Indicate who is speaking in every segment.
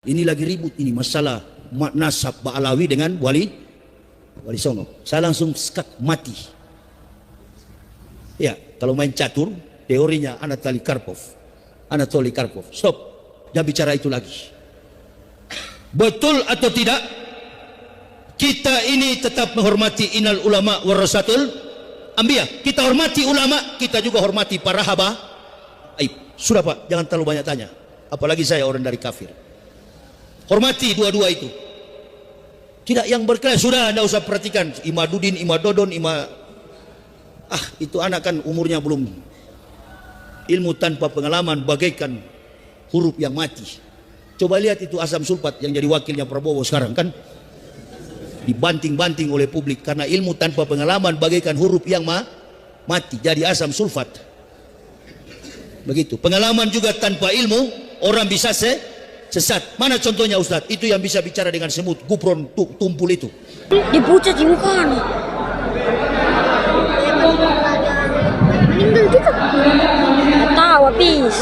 Speaker 1: Ini lagi ribut ini masalah nasab Ba'alawi dengan Wali Songo. Saya langsung skat mati. Ya, kalau main catur, teorinya Anatoly Karpov. Stop, jangan bicara itu lagi. Betul atau tidak? Kita ini tetap menghormati innal ulama warasatul anbiya. Kita hormati ulama, kita juga hormati para habaib. Sudah Pak, jangan terlalu banyak tanya. Apalagi saya orang dari kafir. Hormati dua-dua itu. Tidak yang berkelahi, sudah Anda usah perhatikan. Imadudin, Imadodon, itu anak kan umurnya belum. Ilmu tanpa pengalaman bagaikan huruf yang mati. Coba lihat itu asam sulfat yang jadi wakilnya Prabowo sekarang kan. Dibanting-banting oleh publik karena ilmu tanpa pengalaman bagaikan huruf yang mati, jadi asam sulfat. Begitu. Pengalaman juga tanpa ilmu orang bisa sesat. Mana contohnya Ustadz? Itu yang bisa bicara dengan semut, gupron tumpul itu.
Speaker 2: Dipucat di muka nih. Meninggal gitu. Gak tahu habis.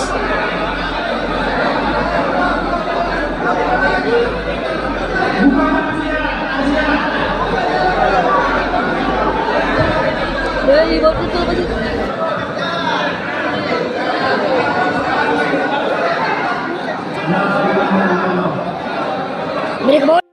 Speaker 2: Dari waktu itu apa sih? Beri ke bawah.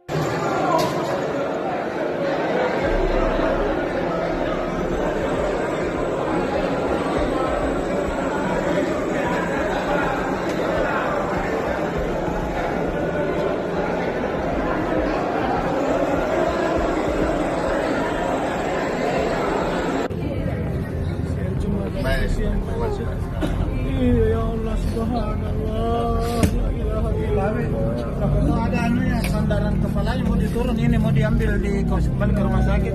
Speaker 3: Ya Allah, subhanallah, la ilaha illallah. Ada anunya, sandaran kepalanya mau diturun, ini mau diambil kembali ke rumah sakit.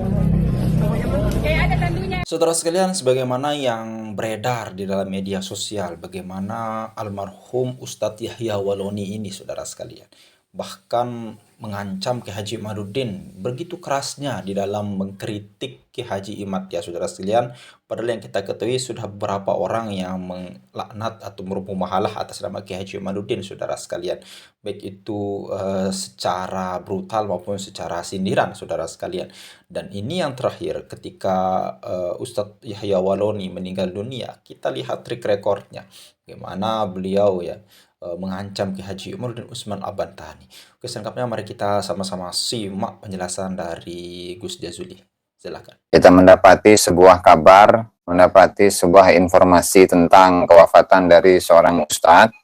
Speaker 4: Saudara sekalian, sebagaimana yang beredar di dalam media sosial, bagaimana almarhum Ustadz Yahya Waloni ini, saudara sekalian, bahkan mengancam Ki Haji Imaduddin begitu kerasnya di dalam mengkritik Ki Haji Imad, ya saudara sekalian. Padahal yang kita ketahui sudah beberapa orang yang melaknat atau merupumahalah atas nama Ki Haji Imaduddin, saudara sekalian, baik itu secara brutal maupun secara sindiran, saudara sekalian. Dan ini yang terakhir ketika Ustadz Yahya Waloni meninggal dunia, kita lihat trik recordnya bagaimana beliau ya mengancam Ki Haji Imaduddin Utsman Abantani. Oke, selengkapnya mari kita sama-sama simak penjelasan dari Gus Jazuli. Silakan.
Speaker 5: Kita mendapati sebuah kabar, mendapati sebuah informasi tentang kewafatan dari seorang ustadz,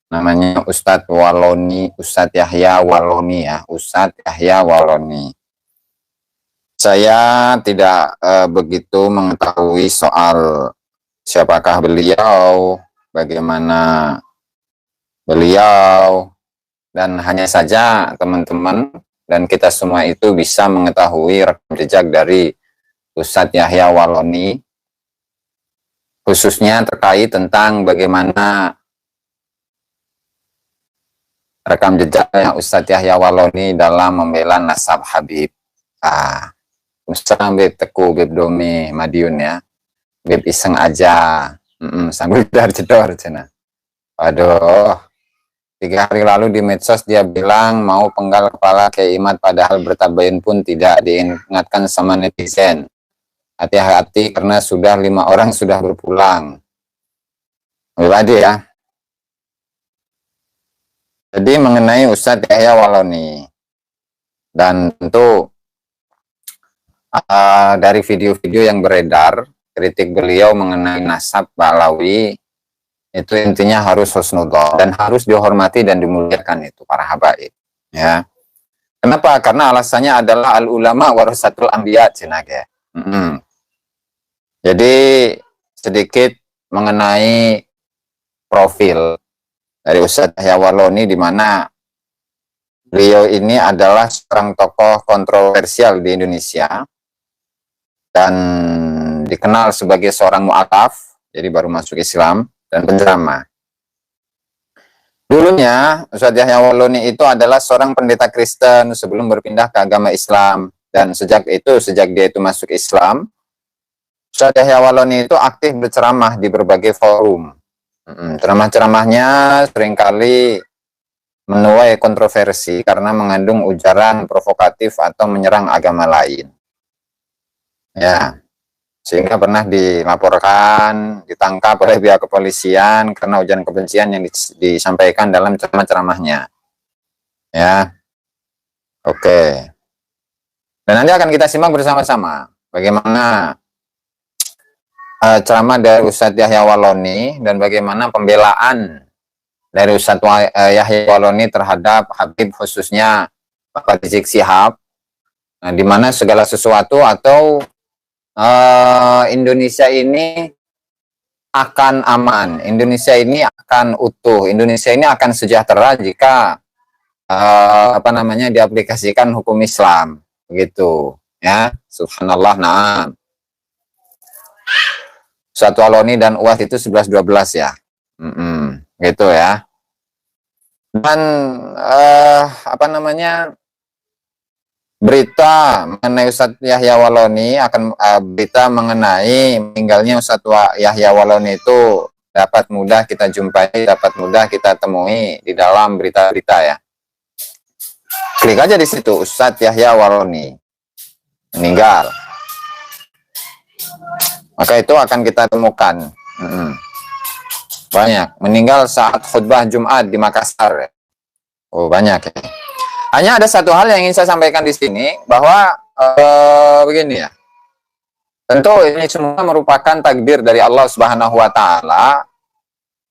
Speaker 5: namanya Ustadz Waloni, Ustadz Yahya Waloni ya, Ustadz Yahya Waloni. Saya tidak begitu mengetahui soal siapakah beliau, bagaimana beliau, dan hanya saja teman-teman dan kita semua itu bisa mengetahui rekam jejak dari Ustadz Yahya Waloni, khususnya terkait tentang bagaimana rekam jejaknya Ustadz Yahya Waloni dalam membela nasab Habib. Ustadz Beb Teku, Beb Domi, Madiun ya, Beb iseng aja, sambil jedor cina. Aduh. 3 hari lalu di medsos dia bilang mau penggal kepala Kiai Imad, padahal bertabayun pun tidak diingatkan sama netizen. Hati-hati karena sudah 5 orang sudah berpulang. Pribadi ya. Jadi mengenai Ustadz Yahya Waloni, dan tentu dari video-video yang beredar, kritik beliau mengenai nasab Ba'alawi, itu intinya harus husnudzon dan harus dihormati dan dimuliakan itu para habaib ya. Kenapa? Karena alasannya adalah al ulama warasatul anbiya cenah. Jadi sedikit mengenai profil dari Ustadz Yahya Waloni, di mana beliau ini adalah seorang tokoh kontroversial di Indonesia dan dikenal sebagai seorang mu'alaf, jadi baru masuk Islam, dan penceramah. Dulunya Ustadz Yahya Waloni itu adalah seorang pendeta Kristen sebelum berpindah ke agama Islam, dan sejak dia itu masuk Islam, Ustadz Yahya Waloni itu aktif berceramah di berbagai forum. Ceramah-ceramahnya seringkali menuai kontroversi karena mengandung ujaran provokatif atau menyerang agama lain. Ya, sehingga pernah dilaporkan, ditangkap oleh pihak kepolisian karena ujaran kebencian yang disampaikan dalam ceramah-ceramahnya. Ya, oke. Dan nanti akan kita simak bersama-sama bagaimana ceramah dari Ustadz Yahya Waloni dan bagaimana pembelaan dari Ustadz Yahya Waloni terhadap Habib, khususnya Bapak Rizik Syihab, di mana segala sesuatu atau Indonesia ini akan aman, Indonesia ini akan utuh, Indonesia ini akan sejahtera jika diaplikasikan hukum Islam, begitu ya. Subhanallah. Nah, Ustadz Waloni dan UAS itu 11-12 ya. Gitu ya. Dan berita mengenai Ustadz Yahya Waloni akan berita mengenai meninggalnya Ustadz Yahya Waloni itu dapat mudah kita jumpai, dapat mudah kita temui di dalam berita-berita ya. Klik aja di situ, Ustadz Yahya Waloni meninggal. Maka itu akan kita temukan. Banyak. Meninggal saat khutbah Jumat di Makassar. Oh, banyak ya. Hanya ada satu hal yang ingin saya sampaikan di sini, bahwa begini ya. Tentu ini semua merupakan takdir dari Allah Subhanahu wa taala,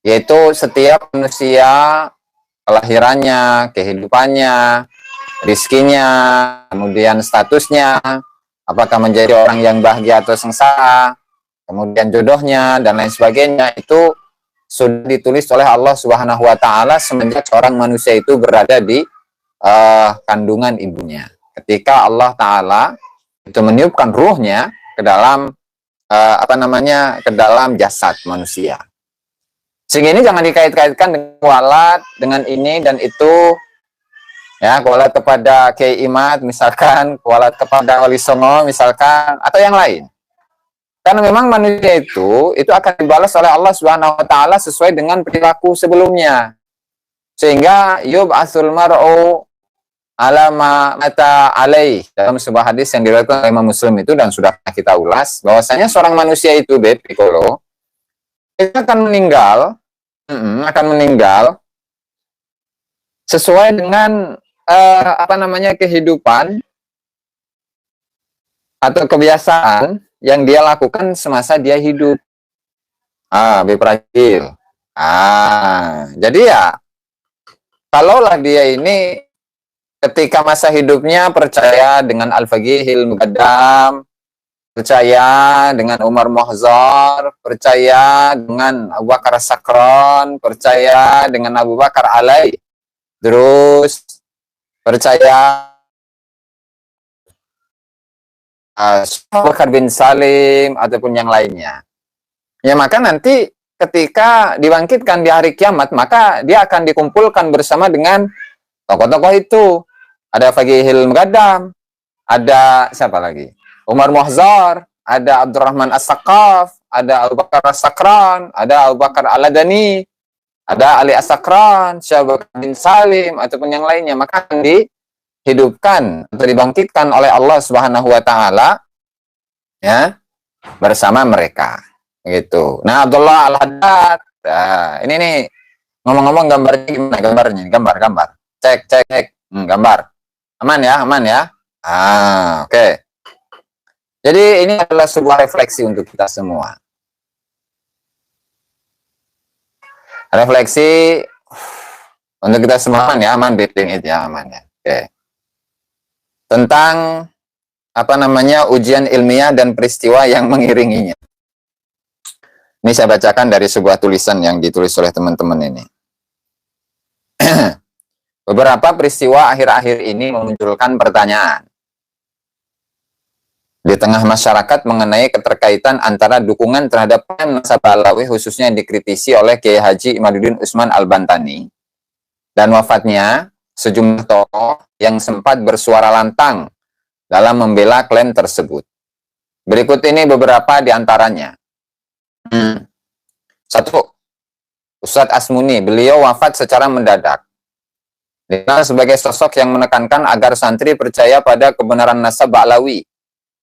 Speaker 5: yaitu setiap manusia, kelahirannya, kehidupannya, rizkinya, kemudian statusnya, apakah menjadi orang yang bahagia atau sengsara, kemudian jodohnya dan lain sebagainya, itu sudah ditulis oleh Allah Subhanahu wa taala semenjak seorang manusia itu berada di kandungan ibunya. Ketika Allah taala itu meniupkan ruhnya ke dalam ke dalam jasad manusia. Sehingga ini jangan dikait-kaitkan dengan kualat, dengan ini dan itu. Ya, kualat kepada Kiai Imad misalkan, kualat kepada Wali Songo misalkan, atau yang lain. Karena memang manusia itu akan dibalas oleh Allah Subhanahu wa taala sesuai dengan perilaku sebelumnya. Sehingga yub'atsul mar'u ala ma mata alaih, dalam sebuah hadis yang diriwayatkan oleh Imam Muslim itu dan sudah kita ulas, bahwasanya seorang manusia itu Piccolo itu akan meninggal sesuai dengan kehidupan atau kebiasaan yang dia lakukan semasa dia hidup. Beprajil. Jadi ya, kalaulah dia ini ketika masa hidupnya percaya dengan Al-Faqihil Muqaddam, percaya dengan Umar Mohzar, percaya dengan Abu Bakar Sakron, percaya dengan Abu Bakar Alai, terus percaya Abu Bakar bin Salim ataupun yang lainnya. Ya, maka nanti ketika dibangkitkan di hari kiamat, maka dia akan dikumpulkan bersama dengan tokoh-tokoh itu. Ada Faqihil Muqaddam, ada siapa lagi? Umar Mohzar, ada Abdurrahman As-Saqaf, ada Abu Bakar As-Sakran, ada Abu Bakar Al-Adani, ada Ali As-Sakran, Syekh bin Salim ataupun yang lainnya. Maka akan dihidupkan atau dibangkitkan oleh Allah Subhanahu wa taala ya bersama mereka. Gitu. Nah, Abdullah Al-Haddad. Nah, ini nih ngomong-ngomong gambarnya gimana? Gambar. Cek. Gambar. Aman ya? Oke. Jadi ini adalah sebuah refleksi untuk kita semua. Refleksi untuk kita semua, aman betting it ya, aman ya. Oke. Tentang ujian ilmiah dan peristiwa yang mengiringinya. Ini saya bacakan dari sebuah tulisan yang ditulis oleh teman-teman ini. Beberapa peristiwa akhir-akhir ini memunculkan pertanyaan di tengah masyarakat mengenai keterkaitan antara dukungan terhadap nasabah Alawi, khususnya yang dikritisi oleh Kiai Haji Imaduddin Utsman Al-Bantani, dan wafatnya sejumlah tokoh yang sempat bersuara lantang dalam membela klaim tersebut. Berikut ini beberapa di antaranya. 1. Ustadz Asmuni, beliau wafat secara mendadak. Dikenal sebagai sosok yang menekankan agar santri percaya pada kebenaran nasab Ba'lawi.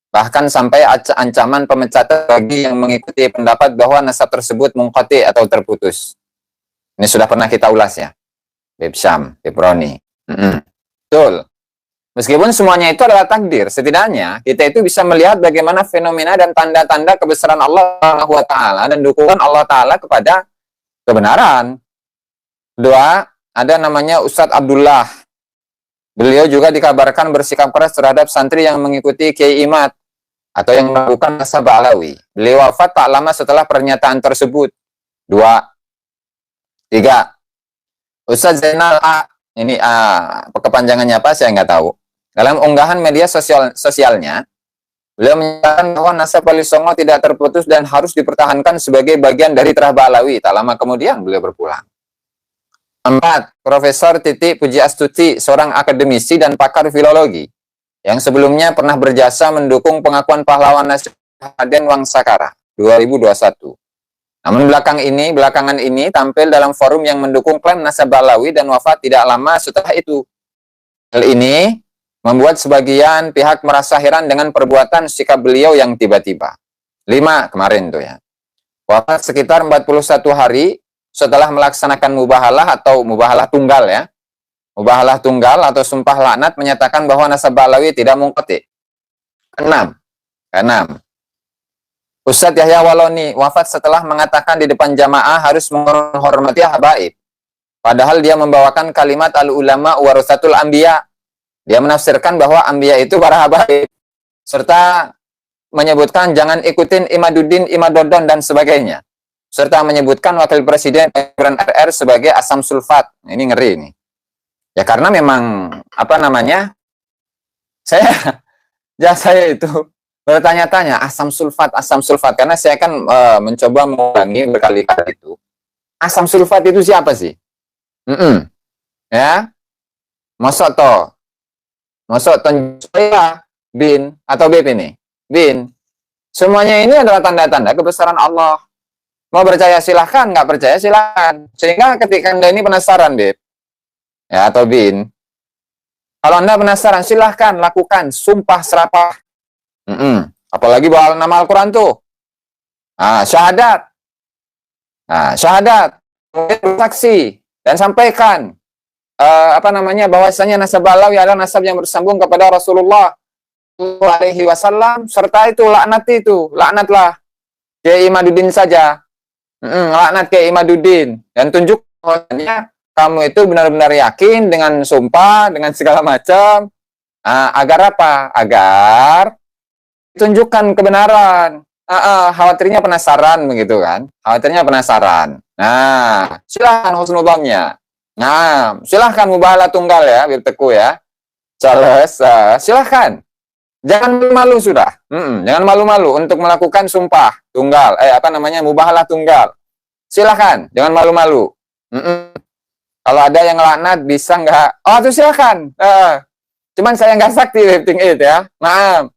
Speaker 5: Bahkan sampai ancaman pemecatan bagi yang mengikuti pendapat bahwa nasab tersebut munqati atau terputus. Ini sudah pernah kita ulas ya. Beb Syam, Beb Roni. Betul. Meskipun semuanya itu adalah takdir, setidaknya kita itu bisa melihat bagaimana fenomena dan tanda-tanda kebesaran Allah Subhanahu wa taala dan dukungan Allah taala kepada kebenaran. Kedua, ada namanya Ustadz Abdullah. Beliau juga dikabarkan bersikap keras terhadap santri yang mengikuti Kiai Imad atau yang melakukan nasab Ba'lawi. Beliau wafat tak lama setelah pernyataan tersebut. 2. 3. Ustadz Zainal A. Ini kepanjangannya apa saya nggak tahu. Dalam unggahan media sosialnya, beliau menyatakan bahwa nasab Wali Songo tidak terputus dan harus dipertahankan sebagai bagian dari Terah Ba'lawi. Tak lama kemudian beliau berpulang. 4. Profesor Titi Puji Astuti, seorang akademisi dan pakar filologi, yang sebelumnya pernah berjasa mendukung pengakuan pahlawan nasional Raden Wangsakara 2021. Namun belakangan ini tampil dalam forum yang mendukung klaim nasab Ba'lawi dan wafat tidak lama setelah itu. Hal ini membuat sebagian pihak merasa heran dengan perbuatan sikap beliau yang tiba-tiba. 5 kemarin tuh ya. Wafat sekitar 41 hari setelah melaksanakan mubahalah atau mubahalah tunggal ya. Mubahalah tunggal atau sumpah laknat menyatakan bahwa nasab Ba'lawi tidak munqati. 6. Ustadz Yahya Waloni wafat setelah mengatakan di depan jamaah harus menghormati habaib. Padahal dia membawakan kalimat al-ulama warasatul anbiya. Dia menafsirkan bahwa anbiya itu para habaib. Serta menyebutkan jangan ikutin Imaduddin, Imadodon, dan sebagainya. Serta menyebutkan wakil presiden RR sebagai asam sulfat. Ini ngeri ini. Ya karena memang, saya itu bertanya-tanya asam sulfat. Karena saya kan mencoba mengulangi berkali-kali itu. Asam sulfat itu siapa sih? Ya, Masuk saya bin atau beb ini bin. Semuanya ini adalah tanda-tanda kebesaran Allah. Mau percaya silahkan, nggak percaya silahkan. Sehingga ketika Anda ini penasaran beb ya atau bin, kalau Anda penasaran silahkan lakukan sumpah serapah. Apalagi bawa nama Al-Quran tuh. Syahadat. Syahadat. Bersaksi dan sampaikan bahwasanya nasab Ba'lawi adalah nasab yang bersambung kepada Rasulullah alaihi wasallam, serta itu laknatlah Kiai Imaduddin saja. Laknat Kiai Imaduddin dan tunjuk bahwasanya kamu itu benar-benar yakin dengan sumpah, dengan segala macam. Agar apa? Agar tunjukkan kebenaran. Khawatirnya penasaran begitu kan? Khawatirnya penasaran. Nah, silahkan husnudzonnya. Nah, silahkan mubahalah tunggal ya, biar teku ya. Charles, silahkan. Jangan malu sudah. Jangan malu-malu untuk melakukan sumpah tunggal. Mubahalah tunggal. Silahkan, jangan malu-malu. Kalau ada yang laknat bisa nggak? Oh, itu silahkan. Cuman saya nggak sakti lifting it ya. Maaf.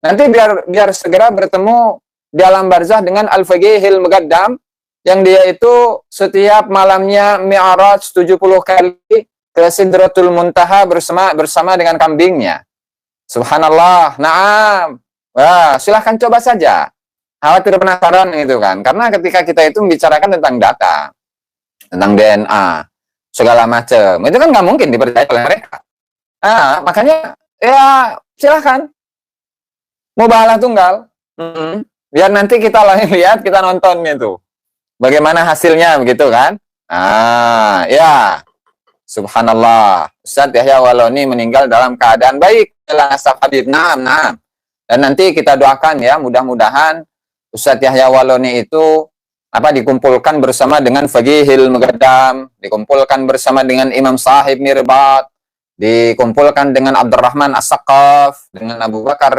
Speaker 5: Nanti biar segera bertemu di alam barzah dengan Al-Faqihil Muqaddam, yang dia itu setiap malamnya mi'raj 70 kali ke Sidratul Muntaha bersama dengan kambingnya. Subhanallah. Naam. Wah, silahkan coba saja. Khawatir penasaran gitu kan. Karena ketika kita itu membicarakan tentang data, tentang DNA, segala macam, itu kan nggak mungkin dipercaya oleh mereka. Makanya ya silahkan. Mubahalah tunggal. Biar nanti kita lihat, kita nonton gitu. Bagaimana hasilnya begitu kan? Ya. Subhanallah. Ustadz Yahya Waloni meninggal dalam keadaan baik. Nasab Habib. Naam. Dan nanti kita doakan ya, mudah-mudahan Ustadz Yahya Waloni itu dikumpulkan bersama dengan Faqihil Muqaddam, dikumpulkan bersama dengan Imam Sahib Mirbat, dikumpulkan dengan Abdurrahman As-Saqaf, dengan Abu Bakar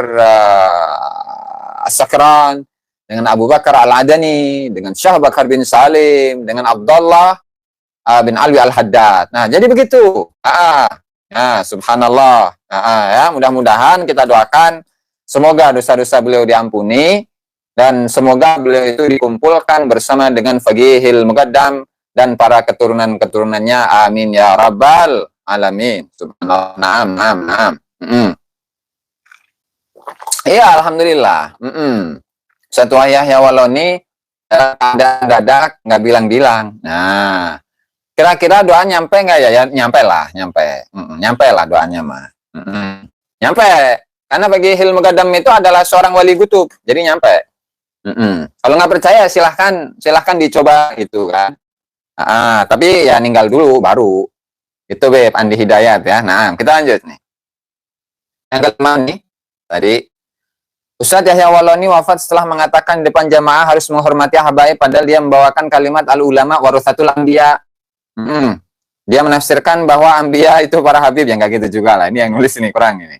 Speaker 5: As-Sakran, dengan Abu Bakar Al-Adani, dengan Syah Bakar bin Salim, dengan Abdullah bin Alwi Al-Haddad. Nah, jadi begitu. Subhanallah. Ya, mudah-mudahan kita doakan semoga dosa-dosa beliau diampuni dan semoga beliau itu dikumpulkan bersama dengan Faqihil Muqaddam dan para keturunan-keturunannya. Amin ya rabbal alamin. Subhanallah. Naam, naam, naam. Iya, alhamdulillah. Satu Yahya Waloni ada dadak nggak bilang-bilang. Nah, kira-kira doa nyampe nggak ya? Nyampe lah, nyampe. Nyampe lah doanya mah. Nyampe. Karena bagi Hilmu Gadam itu adalah seorang wali kutub, jadi nyampe. Kalau nggak percaya silahkan dicoba gitu kan. Tapi ya ninggal dulu baru. Itu Beb Andi Hidayat ya. Nah, kita lanjut nih. Yang kelima nih, tadi Ustadz Yahya Waloni wafat setelah mengatakan di depan jamaah harus menghormati habaib, padahal dia membawakan kalimat al-ulama warathatul anbiya. Dia menafsirkan bahwa anbiya itu para habib, yang kayak gitu juga lah. Ini yang nulis ini kurang ini.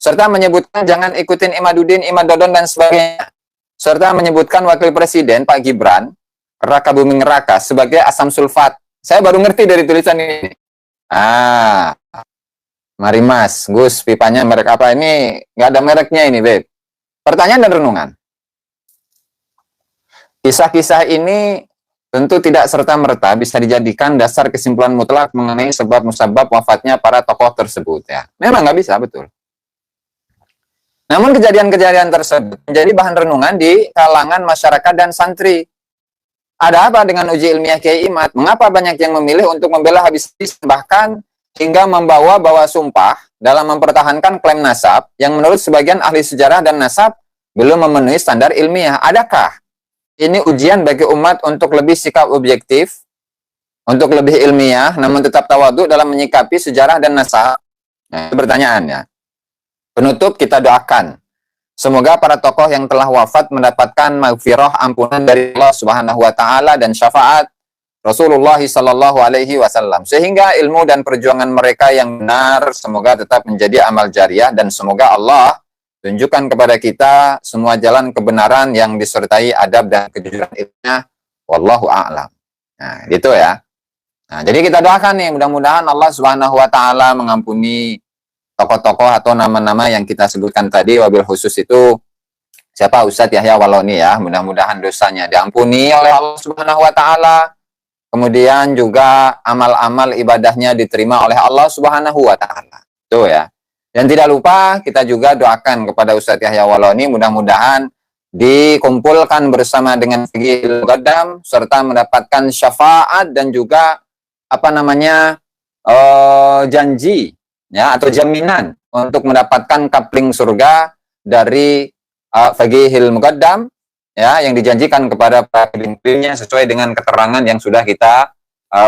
Speaker 5: Serta menyebutkan jangan ikutin Imaduddin, Imad Dodon dan sebagainya. Serta menyebutkan wakil presiden Pak Gibran, Raka Buming Raka sebagai asam sulfat. Saya baru ngerti dari tulisan ini. Mari Mas, Gus, pipanya merek apa ini? Nggak ada mereknya ini, Beb. Pertanyaan dan renungan. Kisah-kisah ini tentu tidak serta-merta bisa dijadikan dasar kesimpulan mutlak mengenai sebab musabab wafatnya para tokoh tersebut ya. Memang nggak bisa, betul. Namun kejadian-kejadian tersebut menjadi bahan renungan di kalangan masyarakat dan santri. Ada apa dengan uji ilmiah Kiai Imad? Mengapa banyak yang memilih untuk membela habis-habis bahkan hingga membawa sumpah dalam mempertahankan klaim nasab yang menurut sebagian ahli sejarah dan nasab belum memenuhi standar ilmiah? Adakah ini ujian bagi umat untuk lebih sikap objektif, untuk lebih ilmiah, namun tetap tawadhu dalam menyikapi sejarah dan nasab? Nah, itu pertanyaannya. Penutup, kita doakan semoga para tokoh yang telah wafat mendapatkan maghfirah, ampunan dari Allah Subhanahu wa taala dan syafaat Rasulullah sallallahu alaihi wasallam, sehingga ilmu dan perjuangan mereka yang benar semoga tetap menjadi amal jariah, dan semoga Allah tunjukkan kepada kita semua jalan kebenaran yang disertai adab dan kejujuran ilmiah. Wallahu a'lam. Nah, gitu ya. Nah, jadi kita doakan nih, mudah-mudahan Allah Subhanahu wa taala mengampuni tokoh-tokoh atau nama-nama yang kita sebutkan tadi, wabil khusus itu siapa? Ustadz Yahya Waloni ya. Mudah-mudahan dosanya diampuni oleh Allah Subhanahu wa taala. Kemudian juga amal-amal ibadahnya diterima oleh Allah Subhanahu wa taala. Itu ya. Dan tidak lupa kita juga doakan kepada Ustadz Yahya Waloni, mudah-mudahan dikumpulkan bersama dengan Fiqhul Qadam serta mendapatkan syafaat dan juga janji ya atau jaminan untuk mendapatkan kapling surga dari Fiqhul Muqaddam ya, yang dijanjikan kepada para pemimpinnya sesuai dengan keterangan yang sudah kita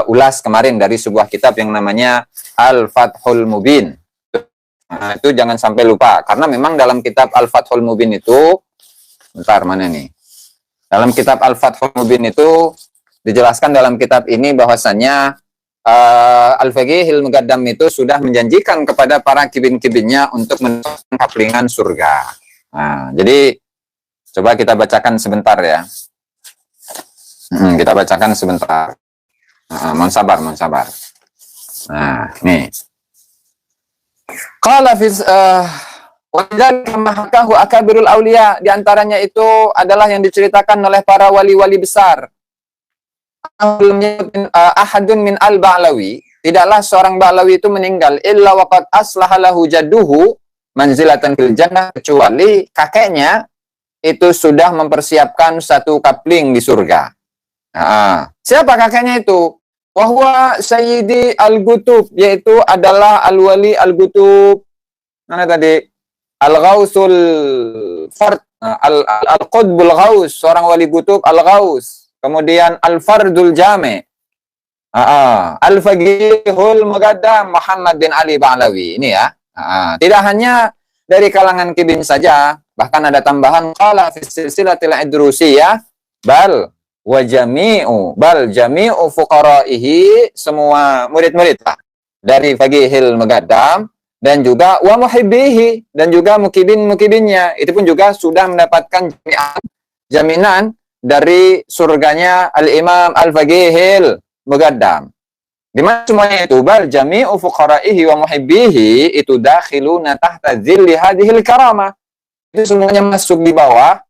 Speaker 5: ulas kemarin dari sebuah kitab yang namanya Al-Fathul Mubin. Nah, itu jangan sampai lupa, karena memang dalam kitab Al-Fathul Mubin itu, mana nih? Dalam kitab Al-Fathul Mubin itu dijelaskan dalam kitab ini bahwasanya Al-Fiqhul Muqaddam itu sudah menjanjikan kepada para kibin-kibinnya untuk mendapatkan kaplingan surga. Nah, jadi coba kita bacakan sebentar ya. Kita bacakan sebentar. Mohon sabar. Nah, nih. Qala fi wadzalika mahakahu akabirul auliya, di antaranya itu adalah yang diceritakan oleh para wali-wali besar. Ahadun min al-Ba'lawi, tidaklah seorang Ba'lawi itu meninggal illa waqad aslaha lahu jadduhu manzilatan fil jannah, kecuali kakeknya itu sudah mempersiapkan satu kapling di surga. Siapa kakeknya itu? Wahwa Sayyidi Al-Qutub, yaitu adalah Al-Wali Al-Qutub. Mana tadi? Al-Ghausul Fard, Al-Qutbul Ghaus, seorang wali Qutub Al-Ghaus. Kemudian Al-Fardul Jami', Al-Faqihul Muqaddam Muhammad bin Ali Ba'lawi. Ini ya. Tidak hanya dari kalangan kibin saja, bahkan ada tambahan qala fi silsilatil idrusiyah bal wa jami'u fuqara'ihi, semua murid-murid dari Faqihul Muqaddam dan juga wa muhibbihi, dan juga mukibinnya itu pun juga sudah mendapatkan jaminan dari surganya Al-Imam Al-Faqihul Muqaddam. Di mana semuanya itu bal jami'u fuqara'ihi wa muhibbihi itu dakhiluna tahta zilli hadhil karamah. Itu semuanya masuk di bawah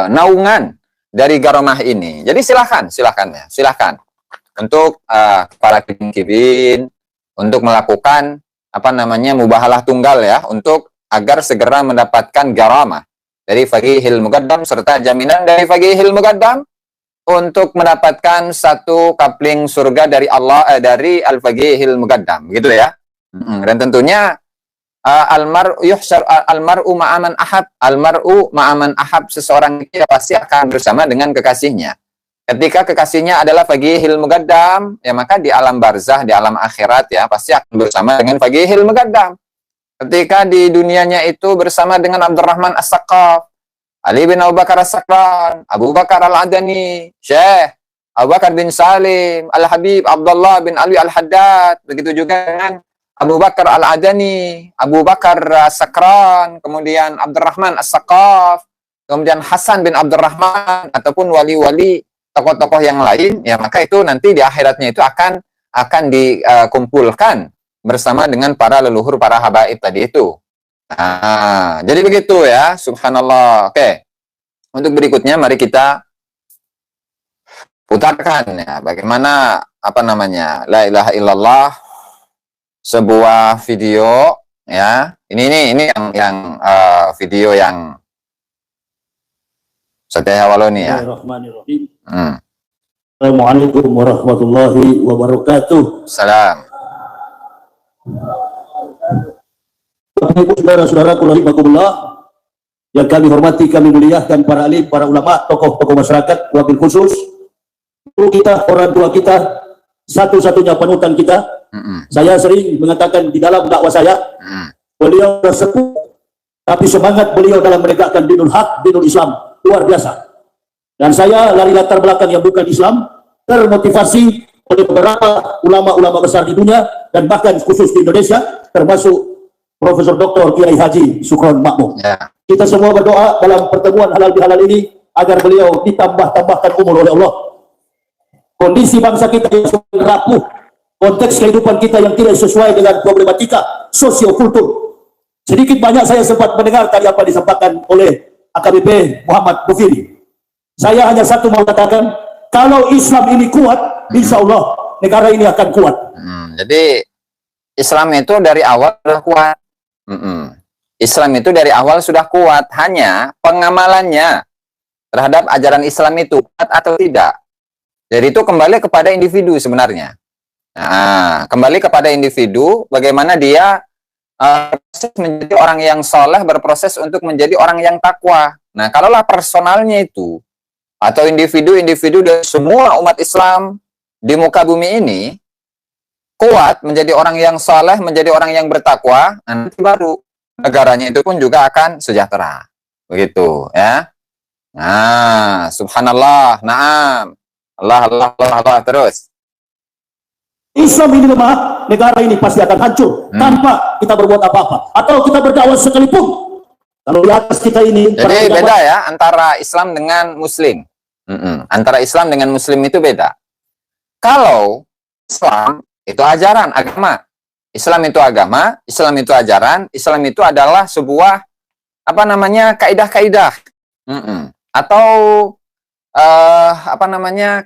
Speaker 5: naungan dari karamah ini. Jadi silahkan untuk para kibin untuk melakukan mubahalah tunggal ya, untuk agar segera mendapatkan garamah dari faqihil muqaddam serta jaminan dari faqihil muqaddam untuk mendapatkan satu kapling surga dari Allah, dari al-faqihil muqaddam, gitu ya. Dan tentunya almar'u ma'aman ahab, seseorang itu pasti akan bersama dengan kekasihnya. Ketika kekasihnya adalah faqihil muqaddam, ya maka di alam barzah, di alam akhirat ya pasti akan bersama dengan faqihil muqaddam. Ketika di dunianya itu bersama dengan Abdurrahman As-Saqqaf, Ali bin Abu Bakar As-Sakran, Abu Bakar Al-Adani, Syekh Abu Bakar bin Salim, Al-Habib Abdullah bin Ali Al-Haddad, begitu juga dengan Abu Bakar Al-Adani, Abu Bakar As-Sakran, kemudian Abdurrahman As-Saqqaf, kemudian Hasan bin Abdurrahman, ataupun wali-wali tokoh-tokoh yang lain, ya maka itu nanti di akhiratnya itu akan dikumpulkan bersama dengan para leluhur, para habaib tadi itu. Nah, jadi begitu ya, subhanallah. Oke, untuk berikutnya mari kita putarkan ya, bagaimana la ilaha illallah, sebuah video ya. Ini yang video yang Ustaz Waloni ya.
Speaker 1: Bismillahirrahmanirrahim.
Speaker 5: Assalamualaikum
Speaker 1: warahmatullahi wabarakatuh.
Speaker 5: Salam.
Speaker 1: Bapak Ibu saudara-saudaraku rahimakumullah, yang kami hormati, kami muliakan para alim, para ulama, tokoh-tokoh masyarakat, wabil khusus guru kita, orang tua kita, satu-satunya panutan kita. Saya sering mengatakan di dalam dakwah saya, beliau sepuh, tapi semangat beliau dalam menegakkan dinul haq, dinul Islam luar biasa. Dan saya dari latar belakang yang bukan Islam, termotivasi oleh beberapa ulama-ulama besar di dunia dan bahkan khusus di Indonesia, termasuk Profesor Dr. Kiai Haji Sukron Makmum. Kita semua berdoa dalam pertemuan halal bihalal ini agar beliau ditambah-tambahkan umur oleh Allah. Kondisi bangsa kita yang semakin rapuh, konteks kehidupan kita yang tidak sesuai dengan problematika sosio-kultur. Sedikit banyak saya sempat mendengar tadi apa disampaikan oleh AKBP Muhammad Mufiri. Saya hanya satu mau katakan, kalau Islam ini kuat, insya Allah negara ini akan kuat.
Speaker 5: Jadi Islam itu dari awal sudah kuat. Islam itu dari awal sudah kuat, hanya pengamalannya terhadap ajaran Islam itu kuat atau tidak. Jadi itu kembali kepada individu sebenarnya. Nah, kembali kepada individu, bagaimana dia menjadi orang yang soleh, berproses untuk menjadi orang yang takwa. Nah, kalaulah personalnya itu atau individu-individu dari semua umat Islam di muka bumi ini kuat, menjadi orang yang soleh, menjadi orang yang bertakwa, nanti baru negaranya itu pun juga akan sejahtera. Begitu ya. Nah, subhanallah, na'am. Allah, terus.
Speaker 1: Islam ini lemah, negara ini pasti akan hancur tanpa kita berbuat apa-apa atau kita berdakwah sekalipun. Kalau di atas kita ini,
Speaker 5: jadi beda ya antara Islam dengan Muslim. Antara Islam dengan Muslim itu beda. Kalau Islam itu ajaran agama, Islam itu agama, Islam itu ajaran, Islam itu adalah sebuah kaidah-kaidah atau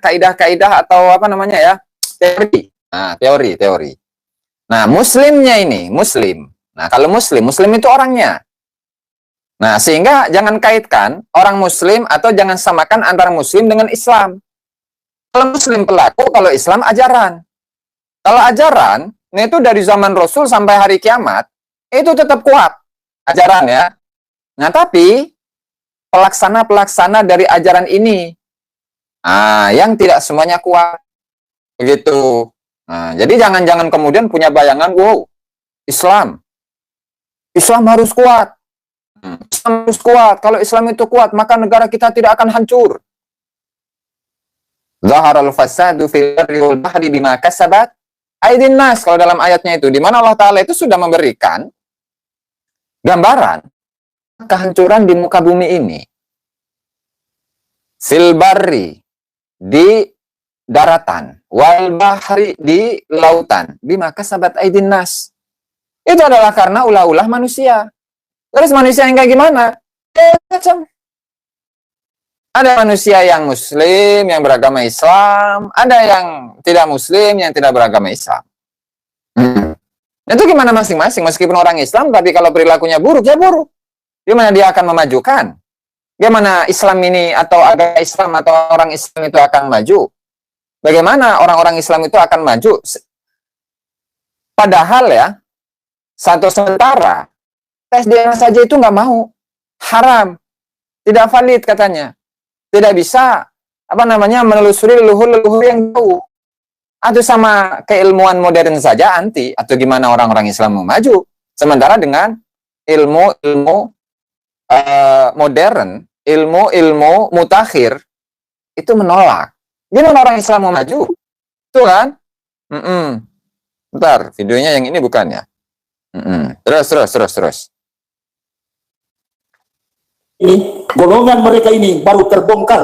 Speaker 5: kaidah-kaidah atau teori. Nah, teori. Nah, Muslimnya ini Muslim. Nah, kalau Muslim itu orangnya. Nah, sehingga jangan kaitkan orang Muslim atau jangan samakan antara Muslim dengan Islam. Kalau Muslim pelaku, kalau Islam ajaran. Kalau ajaran, ini itu dari zaman Rasul sampai hari kiamat, itu tetap kuat ajaran ya. Nah, tapi pelaksana-pelaksana dari ajaran ini, yang tidak semuanya kuat. Begitu. Nah, jadi jangan kemudian punya bayangan, wow, Islam harus kuat. Islam harus kuat. Kalau Islam itu kuat, maka negara kita tidak akan hancur. Zaharal fasadu fil barri wal bahri bima kasabat aydin nas. Kalau dalam ayatnya itu, di mana Allah Ta'ala itu sudah memberikan gambaran kehancuran di muka bumi ini. Fil barri, di daratan, wal bahri, di lautan, bima kasabat aydin nas. Itu adalah karena ulah-ulah manusia. Terus manusia yang kayak gimana? Macam ada manusia yang Muslim, yang beragama Islam, ada yang tidak Muslim, yang tidak beragama Islam. Hmm. Itu gimana masing-masing, meskipun orang Islam, tapi kalau perilakunya buruk, ya buruk. Gimana dia akan memajukan? Gimana Islam ini atau agama Islam atau orang Islam itu akan maju? Bagaimana orang-orang Islam itu akan maju? Padahal ya, satu sementara, tes DNA saja itu nggak mau. Haram. Tidak valid katanya. Tidak bisa, menelusuri leluhur-leluhur yang jauh. Atau sama keilmuan modern saja anti, atau gimana orang-orang Islam mau maju. Sementara dengan ilmu-ilmu modern, ilmu-ilmu mutakhir, itu menolak. Gimana orang Islam mau maju? Itu kan? Bentar, videonya yang ini bukan ya? Terus.
Speaker 6: Ini golongan mereka ini baru terbongkar.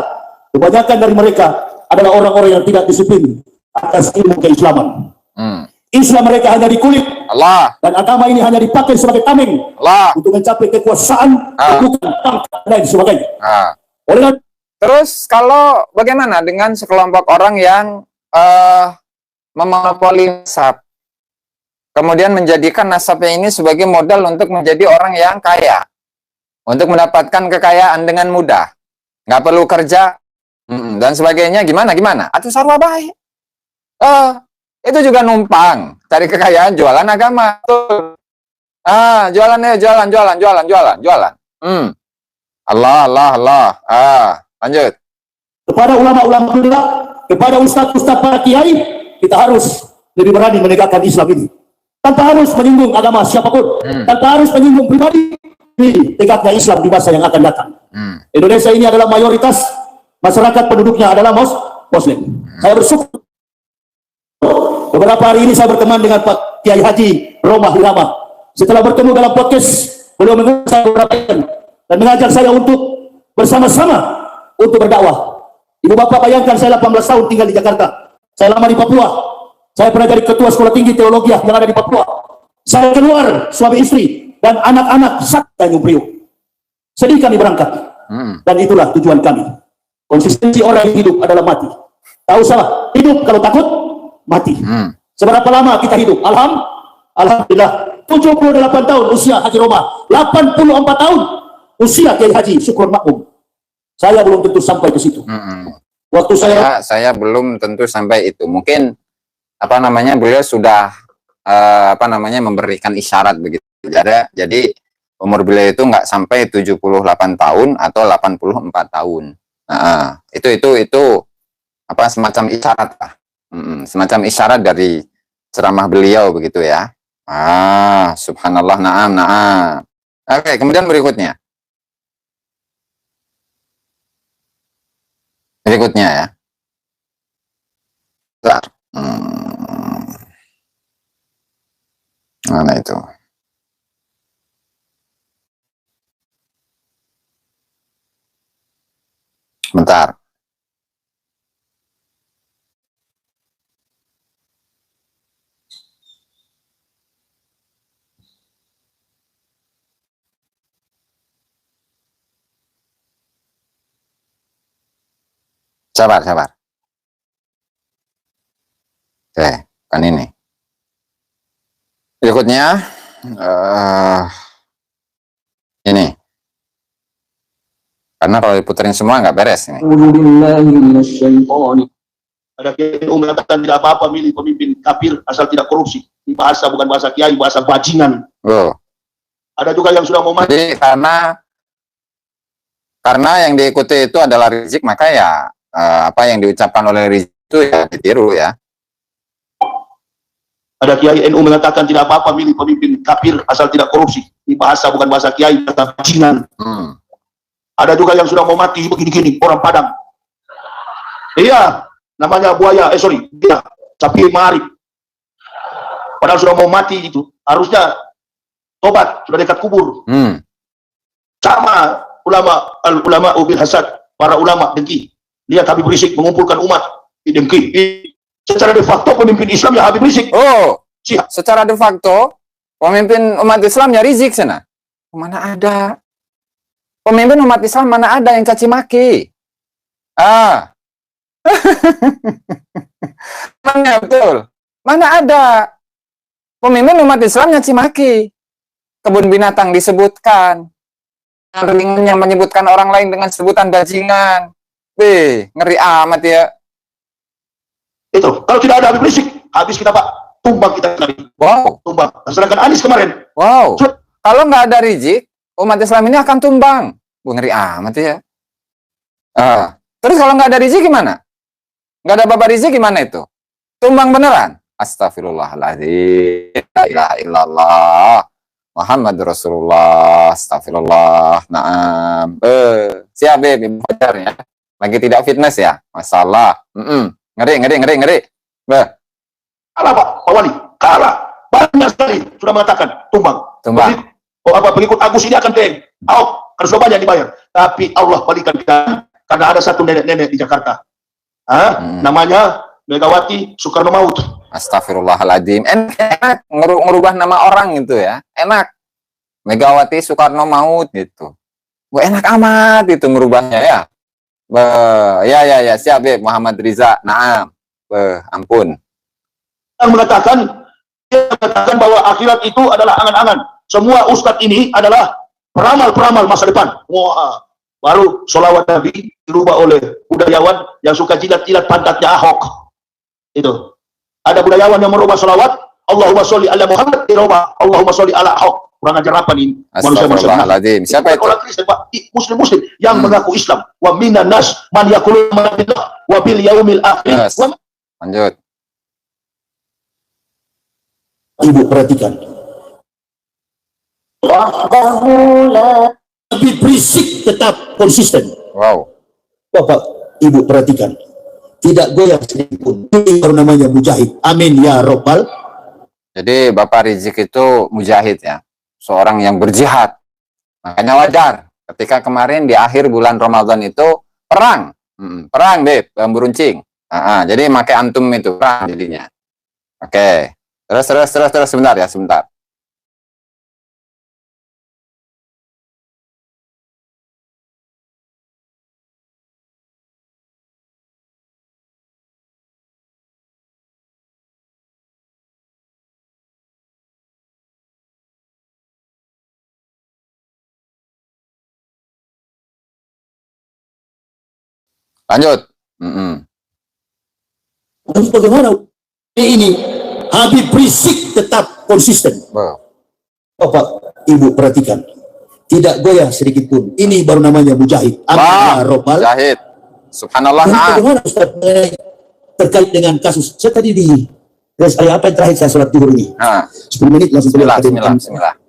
Speaker 6: Kebanyakan dari mereka adalah orang-orang yang tidak disiplin atas ilmu keislaman. Islam mereka hanya di kulit,
Speaker 5: Allah,
Speaker 6: dan agama ini hanya dipakai sebagai tameng
Speaker 5: Allah.
Speaker 6: untuk mencapai kekuasaan, bukan pangkat dan lain sebagainya. Oleh
Speaker 5: Terus kalau bagaimana dengan sekelompok orang yang memonopoli nasab, kemudian menjadikan nasabnya ini sebagai modal untuk menjadi orang yang kaya, untuk mendapatkan kekayaan dengan mudah, nggak perlu kerja dan sebagainya, gimana? Atau sarwa baik? Itu juga numpang cari kekayaan, jualan agama. Jualan. Allah. Lanjut.
Speaker 6: kepada ulama-ulama muda, kepada ustaz-ustaz para kiai, kita harus lebih berani menegakkan Islam ini. Tanpa harus menyinggung agama siapapun, tanpa harus menyinggung pribadi, tegaknya Islam di masa yang akan datang. Indonesia ini adalah mayoritas masyarakat penduduknya adalah Muslim. Saya bersyukur. Beberapa hari ini saya berteman dengan Pak Kiai Haji Romah Hirama. Setelah bertemu dalam podcast, beliau mengajak saya beberapa dan mengajak saya untuk bersama-sama untuk berdakwah. Ibu bapak bayangkan, saya 18 tahun tinggal di Jakarta. Saya lama di Papua. Saya pernah jadi ketua sekolah tinggi teologi yang ada di Papua. Saya keluar suami istri dan anak-anak sak Tanjung Priok. Sedih kami berangkat. Dan itulah tujuan kami. Konsistensi orang yang hidup adalah mati. Tahu salah, hidup kalau takut mati. Seberapa lama kita hidup? Alhamdulillah 78 tahun usia Haji Roma, 84 tahun usia Kiai Haji Syukur Makmum. Saya belum tentu sampai ke situ. Waktu
Speaker 5: saya belum tentu sampai itu. Mungkin beliau sudah memberikan isyarat begitu. Jadi umur beliau itu nggak sampai 78 tahun atau 84 tahun. Itu semacam isyarat lah. Semacam isyarat dari ceramah beliau begitu ya. Subhanallah, na'am. Oke, kemudian berikutnya ya. Bentar. Mana itu? Bentar. Sabar. Oke, kan ini. Berikutnya, ini. Karena kalau diputerin semua nggak beres ini.
Speaker 6: ada kiai mengatakan tidak apa-apa milih pemimpin kafir asal tidak korupsi. Ini bahasa bukan bahasa kiai, bahasa bajingan. Ada juga yang sudah mau mati.
Speaker 5: Jadi karena yang diikuti itu adalah rizik, maka ya apa yang diucapkan oleh rizik itu ya ditiru ya.
Speaker 6: Ada kiai NU mengatakan tidak apa-apa milih pemimpin kafir asal tidak korupsi. Ini bahasa bukan bahasa kiai, bahasa bajingan. Ada juga yang sudah mau mati begini-gini, orang Padang. Iya, namanya buaya, dia sapi marip. Padahal sudah mau mati itu, harusnya tobat, sudah dekat kubur. Sama ulama ubil hasad, para ulama dengki. Lihat Habib Rizik mengumpulkan umat, dengki. Secara de facto pemimpin Islam ya Habib Rizik.
Speaker 5: Secara de facto pemimpin umat Islam ya Rizik sana. Mana ada pemimpin umat Islam, mana ada yang caci maki? Mana betul? Mana ada? Pemimpin umat Islam nyaci maki. Kebun binatang disebutkan. Ringannya menyebutkan orang lain dengan sebutan bajingan. Ngeri amat ya.
Speaker 6: Itu. Kalau tidak ada Habib Rizik, habis kita Pak. Tumbang kita Nabi.
Speaker 5: Wow.
Speaker 6: Tumbang. Sedangkan Anies kemarin.
Speaker 5: Wow. Kalau nggak ada Rizik, umat Islam ini akan tumbang. Ngeri amat ya. Terus kalau nggak ada Rizik gimana? Nggak ada Bapak Rizik gimana itu? Tumbang beneran? Astagfirullahaladzim. La ilaha illallah. Muhammad Rasulullah. Astagfirullah. Naam. Siap, Ibu Fajar ya. Lagi tidak fitness ya? Masalah. Ngeri.
Speaker 6: Kalah Pak Wali. Kalah. Banyak sekali sudah mengatakan tumbang. Pengikut Agus ini akan TM. Ahok. Kan sudah banyak dibayar. Tapi Allah balikan kita. Karena ada satu nenek-nenek di Jakarta. Namanya Megawati Soekarno Maut.
Speaker 5: Astagfirullahaladzim. Enak ngerubah nama orang gitu ya. Enak. Megawati Soekarno Maut gitu. Enak amat itu ngerubahnya ya. Ya siap ya Muhammad Riza. Naam. Ampun.
Speaker 6: Yang mengatakan bahwa akhirat itu adalah angan-angan. Semua ustadz ini adalah peramal-peramal masa depan. Wah. Baru sholawat Nabi dirubah oleh budayawan yang suka jilat-jilat pantatnya Ahok. Itu. Ada budayawan yang merubah sholawat, Allahumma sholli ala Muhammad, dirubah Allahumma sholli ala Ahok. Kurang ajar apa nih?
Speaker 5: Astagfirullahaladzim. Siapa itu?
Speaker 6: Orang Kristen, Pak. Muslim-muslim yang mengaku Islam. Wa minan nas man yaqulu billah wa bil yaumil akhir.
Speaker 5: Lanjut.
Speaker 6: Ibu perhatikan. Habib Rizik tetap konsisten.
Speaker 5: Wow.
Speaker 6: Bapak, Ibu perhatikan. Tidak goyah sedikit pun. Ini baru namanya mujahid. Amin ya Rabbal.
Speaker 5: Jadi Bapak Rizik itu mujahid ya. Seorang yang berjihad. Makanya wajar. Ketika kemarin di akhir bulan Ramadan itu perang. Perang, Beb. Bambu runcing. Jadi pakai antum itu perang jadinya. Oke. Terus. Sebentar ya, sebentar. Lanjut.
Speaker 6: Terus bagaimana ini? Habib Rizik tetap konsisten. Bapak, Ibu perhatikan. Tidak goyah sedikit pun. Ini baru namanya mujahid. Amin ya Rabbal.
Speaker 5: Mujahid. Subhanallah.
Speaker 6: Bagaimana Ustaz terkait dengan kasus? Saya tadi di rest area apa yang terakhir saya sholat zuhur ini? 10 menit langsung
Speaker 5: Bismillah.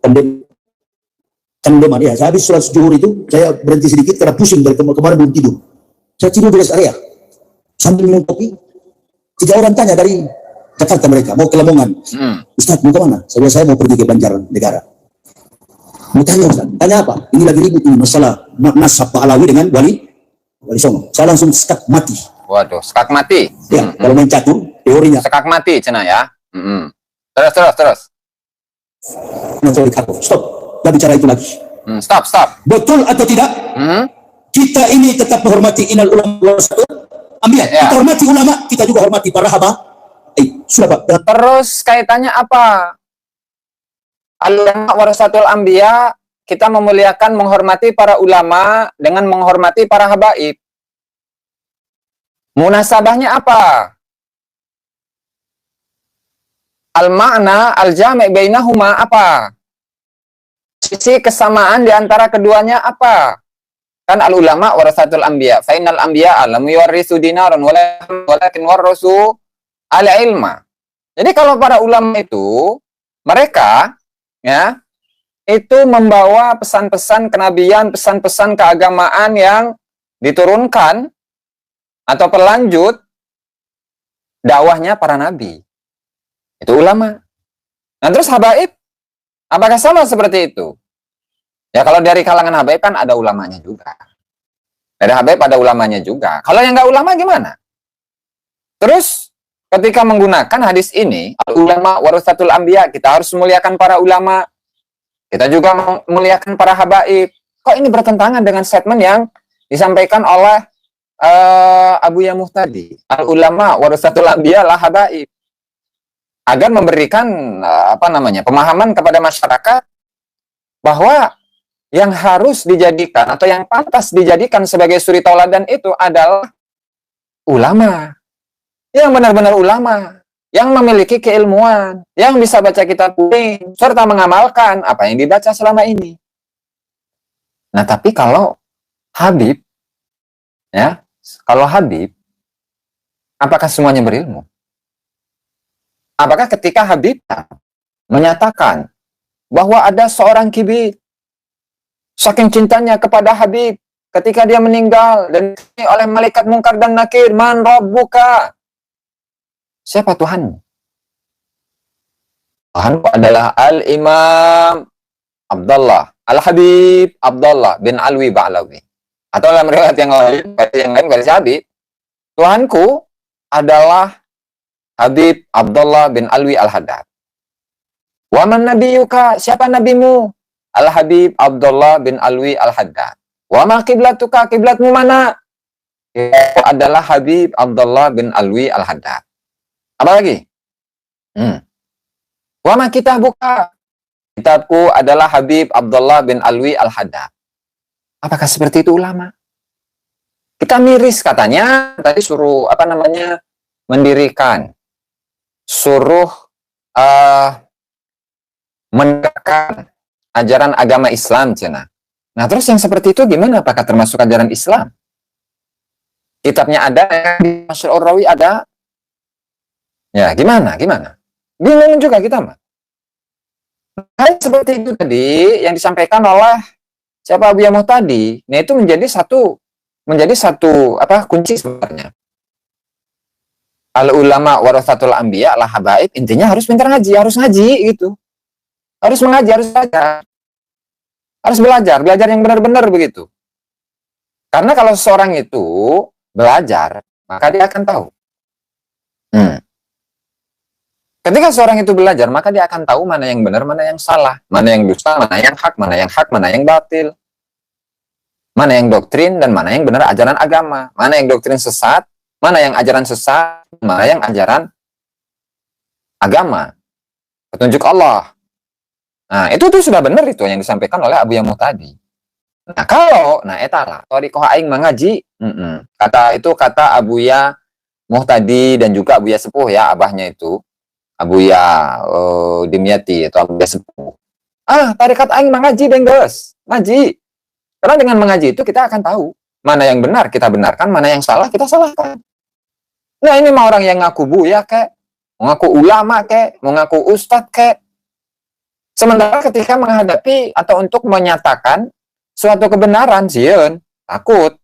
Speaker 6: Kandeman ya. Saya habis sholat zuhur itu saya berhenti sedikit karena pusing dari kemarin belum tidur. Saya tidur di rest area sambil minum kopi. 3 orang tanya dari Jakarta mereka mau ke Lamongan. Ustaz mau kemana? Saya mau pergi ke Banjarnegara. Mau tanya Ustaz, tanya apa? Ini lagi ribut ini masalah nasab Pak Alawi dengan Wali Songo. Saya langsung skak mati.
Speaker 5: Waduh, skak mati.
Speaker 6: Ya, kalau main catur teorinya.
Speaker 5: Skak mati cina ya. Terus.
Speaker 6: Stop. Tidak bicara itu lagi.
Speaker 5: Stop.
Speaker 6: Betul atau tidak? Kita ini tetap menghormati inal ulama warasatul anbiya.
Speaker 5: Ya.
Speaker 6: Kita hormati ulama, kita juga hormati para haba. Sudah Pak.
Speaker 5: Terus kaitannya apa? Al-ulama warasatul anbiya, kita memuliakan menghormati para ulama dengan menghormati para habaib. Munasabahnya apa? Al-ma'na al-jami' bainahuma apa? Sisi kesamaan di antara keduanya apa? Kan al-ulama warasatul anbiya. Fainal anbiya lam yuwarrisu dinaran walakin warrasu al-ilma. Jadi kalau para ulama itu mereka ya itu membawa pesan-pesan kenabian, pesan-pesan keagamaan yang diturunkan atau berlanjut dakwahnya para nabi. Itu ulama. Nah terus habaib, apakah sama seperti itu? Ya kalau dari kalangan habaib kan ada ulamanya juga. Dari habaib ada ulamanya juga. Kalau yang nggak ulama gimana? Terus ketika menggunakan hadis ini, ulama warasatul anbiya, kita harus memuliakan para ulama. Kita juga memuliakan para habaib. Kok ini bertentangan dengan statement yang disampaikan oleh Abu Yamuh tadi? Al ulama warasatul anbiya lah habaib. agar memberikan pemahaman kepada masyarakat bahwa yang harus dijadikan atau yang pantas dijadikan sebagai suri tauladan itu adalah ulama, yang benar-benar ulama, yang memiliki keilmuan, yang bisa baca kitab kuning, serta mengamalkan apa yang dibaca selama ini. Nah, tapi kalau Habib, ya, apakah semuanya berilmu? Apakah ketika Habib menyatakan bahwa ada seorang kibit, saking cintanya kepada Habib, ketika dia meninggal dan oleh malaikat mungkar dan nakir, man rabbuka? Siapa Tuhanmu? Tuhanku adalah Al-Imam Abdullah, Al-Habib Abdullah bin Alwi Ba'lawi. Atau dalam riwayat yang lain versi Habib, Tuhanku adalah Habib Abdullah bin Alwi Al-Haddad. Wa man nabiyuka? Siapa nabimu? Al-Habib Abdullah bin Alwi Al-Haddad. Wa ma kiblatuka? Kiblatmu mana? Itu adalah Habib Abdullah bin Alwi Al-Haddad. Apa lagi? Wa ma kitabuka? Kitabku adalah Habib Abdullah bin Alwi Al-Haddad. Apakah seperti itu ulama? Kita miris katanya, tadi suruh mendirikan, suruh menegakkan ajaran agama Islam, cina. Nah, terus yang seperti itu gimana? Apakah termasuk ajaran Islam? Kitabnya ada, di Masyur Rawi ada. Ya, gimana? Bingung juga kita, mah. Hal seperti itu tadi yang disampaikan oleh siapa Abu Yamuh tadi, nah itu menjadi satu kunci sebenarnya. Al ulama warathatul anbiya lah habaib, intinya harus pintar ngaji, harus ngaji gitu. Harus mengaji, harus belajar. Harus belajar yang benar-benar begitu. Karena kalau seorang itu belajar, maka dia akan tahu. Ketika seorang itu belajar, maka dia akan tahu mana yang benar, mana yang salah, mana yang dusta, mana yang hak, mana yang batil. Mana yang doktrin dan mana yang benar ajaran agama. Mana yang doktrin sesat, mana yang ajaran sesat, mana yang ajaran agama. Petunjuk Allah. Nah, itu tuh sudah benar itu yang disampaikan oleh Abu Yamuh tadi. Nah, kalau, etala, thariqah aing mengaji, kata Abu Yamuh tadi dan juga Abu Ya Sepuh ya, abahnya itu, Abu Ya Dimyati atau Abu Ya Sepuh. Tarikat aing mengaji dengges, ngaji. Karena dengan mengaji itu kita akan tahu mana yang benar kita benarkan, mana yang salah kita salahkan. Nah, ini mah orang yang ngaku buya kek, mau ngaku ulama kek, mau ngaku ustadz kek. Sementara ketika menghadapi atau untuk menyatakan suatu kebenaran, sieun takut.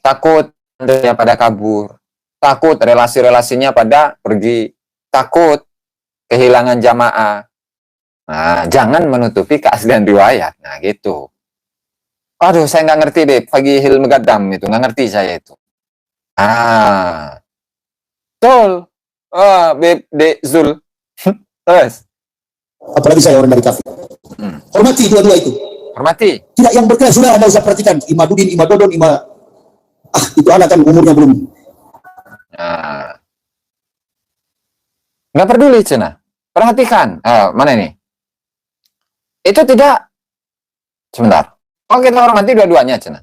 Speaker 5: Takut dia pada kabur. Takut relasi-relasinya pada pergi. Takut kehilangan jamaah. Nah, jangan menutupi keaslian riwayat. Nah, gitu. Aduh, saya nggak ngerti deh. Pagi Hil Megadam itu. Nggak ngerti saya itu. Betul. De Zul. Terus.
Speaker 6: Apalagi saya orang dari kafir. Hormati dua-dua itu.
Speaker 5: Hormati.
Speaker 6: Tidak yang berkelas, sudah Anda usah perhatikan. Imadudin, Imadodon, itu anak kan umurnya belum.
Speaker 5: Nggak peduli, cina. Perhatikan. Mana ini? Itu tidak. Sebentar. Oh, kita hormati dua-duanya, cina.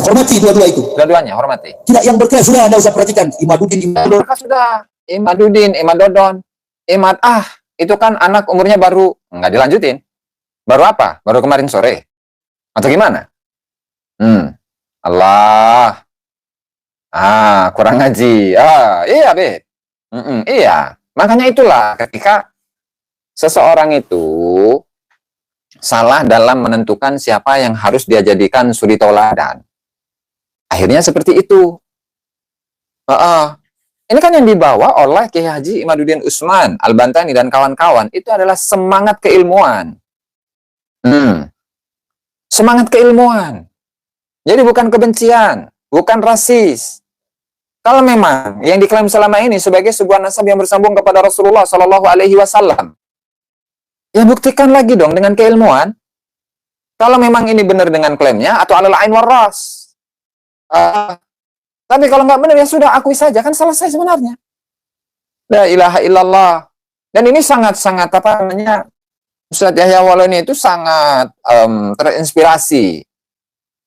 Speaker 6: Hormati dua-dua itu.
Speaker 5: Dua-duanya, hormati.
Speaker 6: Tidak yang berkelas, sudah Anda usah perhatikan. Imadudin, Imadodon.
Speaker 5: Maka sudah. Imadudin, Imadodon. Itu kan anak umurnya baru. Nggak dilanjutin. Baru apa? Baru kemarin sore. Atau gimana? Allah. Kurang ngaji. Iya, Be. Iya. Makanya itulah ketika seseorang itu salah dalam menentukan siapa yang harus dia jadikan suri tauladan. Akhirnya seperti itu. Ini kan yang dibawa oleh Kiai Haji Imaduddin Usman Al-Bantani dan kawan-kawan itu adalah semangat keilmuan. Semangat keilmuan. Jadi bukan kebencian, bukan rasis. Kalau memang yang diklaim selama ini sebagai sebuah nasab yang bersambung kepada Rasulullah Shallallahu Alaihi Wasallam, ya buktikan lagi dong dengan keilmuan. Kalau memang ini benar dengan klaimnya atau alal ain waras. Tapi kalau nggak benar ya sudah akui saja, kan selesai sebenarnya. La ilaha illallah. Dan ini sangat-sangat apa namanya, Ustadz Yahya Wallaini itu sangat terinspirasi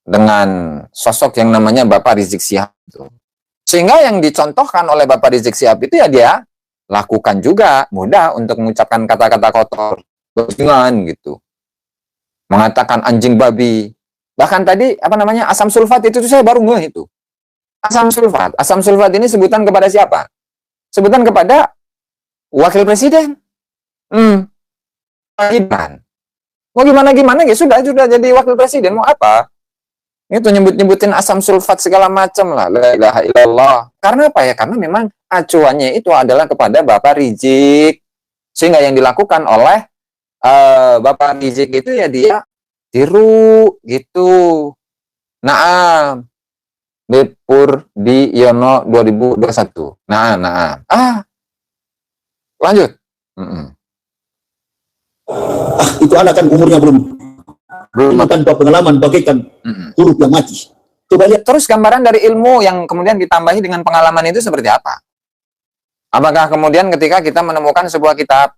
Speaker 5: dengan sosok yang namanya Bapak Rizik Syihab itu. Sehingga yang dicontohkan oleh Bapak Rizik Syihab itu ya dia lakukan juga, mudah untuk mengucapkan kata-kata kotor, bajingan gitu. Mengatakan anjing babi. Bahkan tadi apa namanya, asam sulfat itu tuh saya baru ngeh itu. Asam sulfat. Asam sulfat ini sebutan kepada siapa? Sebutan kepada wakil presiden. Gibran. Mau gimana ya sudah jadi wakil presiden, mau apa? Itu nyebut-nyebutin asam sulfat segala macam lah. La ilaha illallah. Karena apa ya? Karena memang acuannya itu adalah kepada Bapak Rizik. Sehingga yang dilakukan oleh Bapak Rizik itu ya dia tiru gitu. Naam. Bepur di Yono 2021. Naam. Lanjut.
Speaker 6: Itu anak kan umurnya belum tanpa pengalaman bagaikan huruf yang mati. Coba lihat
Speaker 5: Terus gambaran dari ilmu yang kemudian ditambahi dengan pengalaman itu seperti apa? Apakah kemudian ketika kita menemukan sebuah kitab,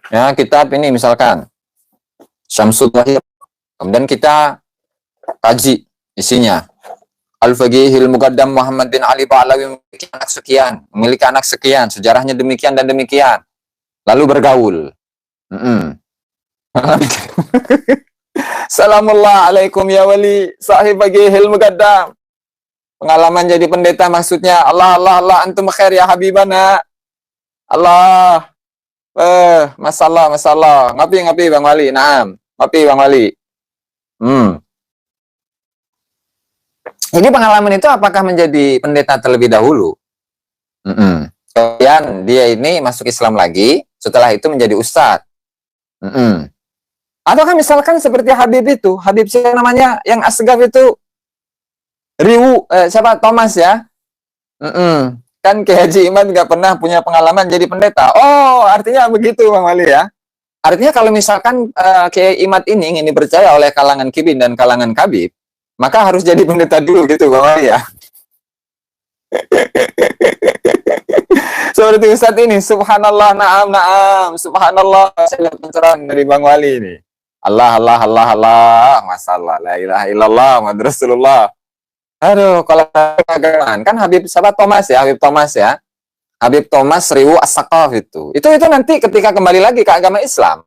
Speaker 5: ya kitab ini misalkan Syamsul Wahid, kemudian kita kaji isinya, Al-Faqihil Muqaddam Muhammad bin Ali Ba'alawi memiliki anak sekian, sejarahnya demikian dan demikian, lalu bergaul. Salamullah alaikum ya wali sahib Faqihil Muqaddam. Pengalaman jadi pendeta maksudnya Allah antum khair ya habibana. Allah. Masalah. Ngapi Bang Wali. Naam. Ngapi Bang Wali. Jadi pengalaman itu apakah menjadi pendeta terlebih dahulu? Kemudian dia ini masuk Islam lagi, setelah itu menjadi ustadz. Ataukah misalkan seperti Habib itu, Habib siapa namanya yang asgaf itu, siapa Thomas ya? Kan Kiai Haji Imad nggak pernah punya pengalaman jadi pendeta. Oh, artinya begitu Bang Wali ya. Artinya kalau misalkan Kiai Imad ini ingin dipercaya oleh kalangan Kibin dan kalangan Kabib, maka harus jadi pendeta dulu gitu Bang Wali ya. Seperti Ustadz ini, subhanallah, naam, subhanallah. Saya lihat pencerahan dari Bang Wali ini. Allah, masalah, la ilaha illallah, Muhammad Rasulullah. Aduh, kalau keagamaan kan Habib sahabat Thomas ya, Habib Thomas Riwu As-Saqaf itu nanti ketika kembali lagi ke agama Islam,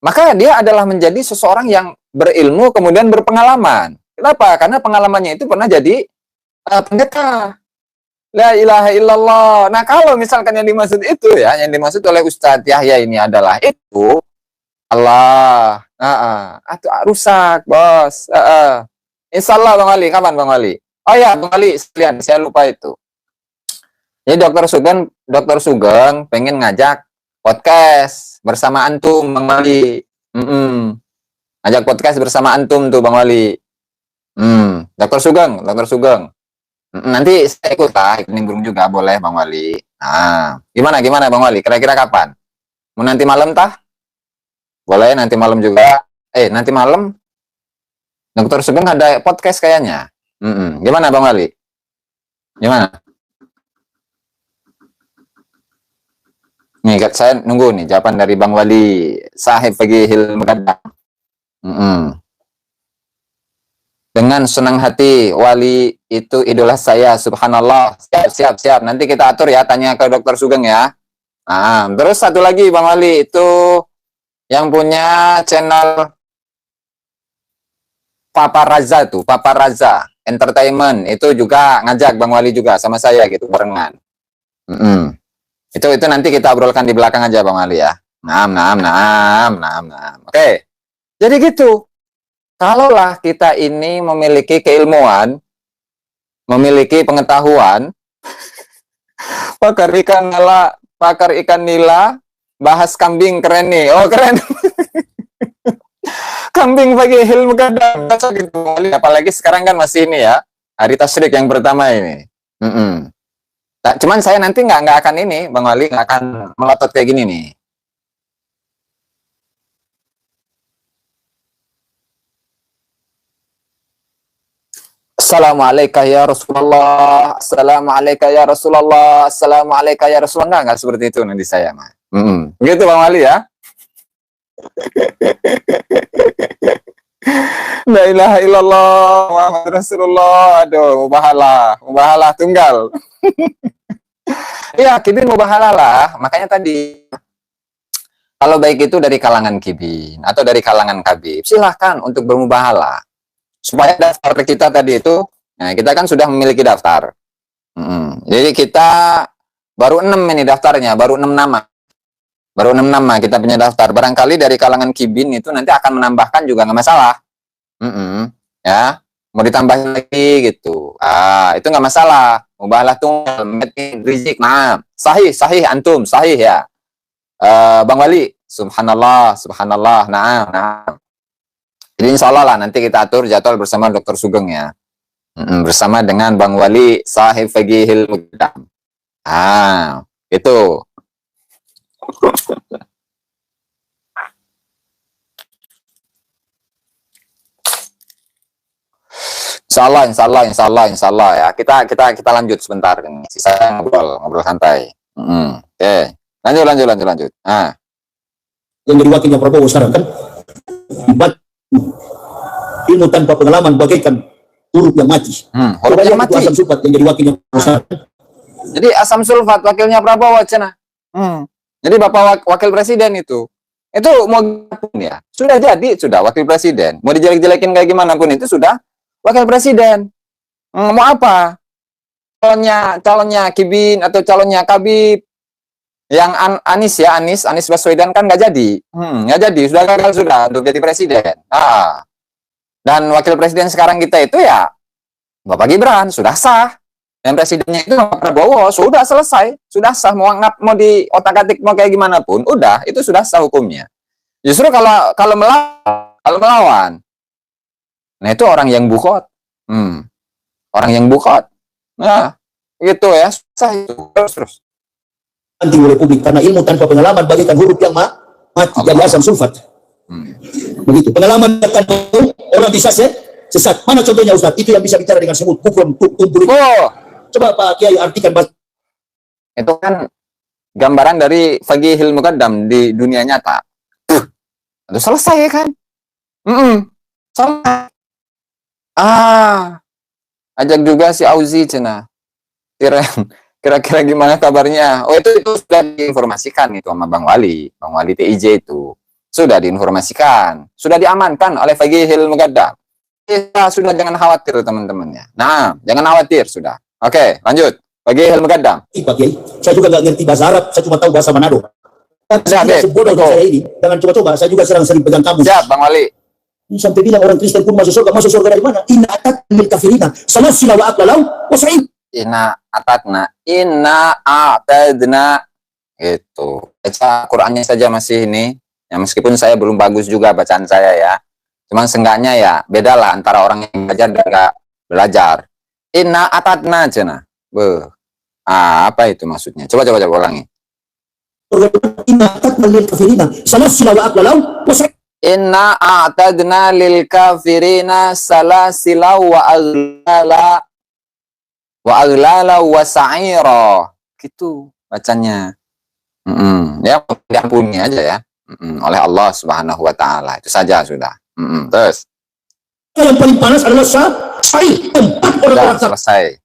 Speaker 5: maka dia adalah menjadi seseorang yang berilmu kemudian berpengalaman. Kenapa? Karena pengalamannya itu pernah jadi pendeta. La ilaha illallah. Nah, kalau misalkan yang dimaksud itu ya, yang dimaksud oleh Ustadz Yahya ini adalah itu Allah. Rusak, Bos. Insyaallah Bang Ali, kapan Bang Ali? Oh ya, Bang Ali, sekalian saya lupa itu. Jadi Dr. Sugeng pengen ngajak podcast bersama antum Bang Ali. Ngajak podcast bersama antum tuh Bang Ali. Dr. Sugeng. Nanti saya ikut lah, ikut nimbrung juga boleh Bang Wali. Nah, gimana Bang Wali? Kira-kira kapan? Mau nanti malam tah? Boleh nanti malam juga. Nanti malam Dr. Sugeng ada podcast kayaknya. Gimana Bang Wali? Gimana? Nih, saya nunggu nih jawaban dari Bang Wali Sahib Faqihil Muqaddam. Dengan senang hati, Wali itu idola saya, subhanallah. Siap. Nanti kita atur ya, tanya ke Dr. Sugeng ya. Nah, terus satu lagi Bang Wali, itu yang punya channel Papa Raza Entertainment, itu juga ngajak Bang Wali juga sama saya gitu, barengan. Itu nanti kita obrolkan di belakang aja Bang Wali ya. Nah. Oke. Jadi gitu. Kalaulah kita ini memiliki keilmuan, memiliki pengetahuan, pakar ikan nila, bahas kambing keren nih. Oh, keren. Kambing Faqihil Muqaddam. Gitu. Apalagi sekarang kan masih ini ya, hari tasyrik yang pertama ini. Nah, cuman saya nanti nggak akan ini, Bang Wali, nggak akan melotot kayak gini nih. Assalamualaikum ya Rasulullah, Assalamualaikum ya Rasulullah, Assalamualaikum ya Rasulullah. Enggak seperti itu nanti saya mah. Begitu Bang Wali ya. La ilaha illallah Muhammad Rasulullah. Aduh, mubahalah tunggal. Iya, kibin mubahalah lah. Makanya tadi kalau baik itu dari kalangan kibin atau dari kalangan kabib, silahkan untuk bermubahalah. Supaya daftar kita tadi itu, nah kita kan sudah memiliki daftar. Jadi kita baru 6 ini daftarnya, baru 6 nama. Baru 6 nama kita punya daftar. Barangkali dari kalangan kibin itu nanti akan menambahkan juga nggak masalah. Ya, mau ditambah lagi gitu. Itu nggak masalah. Mubahalah tunggal, rizik. Nah, sahih antum, sahih ya. Bang Wali, subhanallah. Nah. Jadi insya Allah lah nanti kita atur jadwal bersama Dr. Sugeng ya. Bersama dengan Bang Wali Sahib Faqihil Muqaddam. Itu. Insya Allah ya. Kita lanjut sebentar. Sisa ngobrol santai. Oke. Lanjut.
Speaker 6: Yang jadi wakilnya Prabowo sekarang kan, ilmu tanpa pengalaman bagaikan huruf yang mati.
Speaker 5: Huruf yang mati.
Speaker 6: Asam sulfat yang jadi wakilnya Prabowo.
Speaker 5: Jadi asam sulfat wakilnya Prabowo cina. Jadi Bapak wakil presiden itu mau pun ya sudah wakil presiden. Mau dijelek-jelekin kayak gimana pun itu sudah wakil presiden. Mau apa? Calonnya Kibin atau calonnya Kabib yang Anies Baswedan kan nggak jadi. Sudah gagal sudah untuk jadi presiden. Dan wakil presiden sekarang kita itu ya Bapak Gibran, sudah sah. Dan presidennya itu Bapak Prabowo, sudah selesai, sudah sah. Mau di otak-atik mau kayak gimana pun, udah itu sudah sah hukumnya. Justru kalau melawan, nah itu orang yang bukot, nah gitu ya, sah itu terus.
Speaker 6: Anti republik karena ilmu tanpa pengalaman bagaikan huruf yang mati jadi asam sulfat. Begitu. Pengalaman akan orang bisa sesat. Mana contohnya Ustaz? Itu yang bisa bicara dengan semut, hukum, tumpul. Coba Pak Kiai artikan.
Speaker 5: Itu kan gambaran dari Faqihil Muqaddam di dunia nyata. Itu selesai ya kan? Selesai. Ajak juga si Auzi cina. Kira-kira gimana kabarnya? Itu sudah diinformasikan itu sama Bang Wali TIJ itu. Sudah diinformasikan, sudah diamankan oleh Faqihil Muqaddam. Kita sudah jangan khawatir teman-temannya. Nah, jangan khawatir sudah. Oke, lanjut. Faqihil Muqaddam.
Speaker 6: Pak Kiai, saya juga nggak ngerti bahasa Arab, saya cuma tahu bahasa Manado. Saya sebodoh saya ini, jangan coba-coba, saya juga sering pegang kamus.
Speaker 5: Siap, Bang Wali.
Speaker 6: Sampai bilang orang Kristen pun masuk surga dari mana? Inna atat lil kafirina, salasila wa aqlalau wa sa'id.
Speaker 5: Inna a'tadna. Itu. Baca Qur'annya saja masih ini. Ya, meskipun saya belum bagus juga bacaan saya ya. Cuman seenggaknya ya bedalah antara orang yang belajar dan nggak belajar. Inna atadna cina. Apa itu maksudnya? Coba ulangi.
Speaker 6: Inna atadna lil kafirina salasila wa aqlalau wa sa'id.
Speaker 5: Inna a'tadna lil kafirina salasila wa aghlala wa sa'ira. Gitu bacanya. Ya diampuni aja ya. Oleh Allah Subhanahu wa taala. Itu saja sudah. Terus
Speaker 6: yang paling panas adalah sa'id.
Speaker 5: Udah selesai.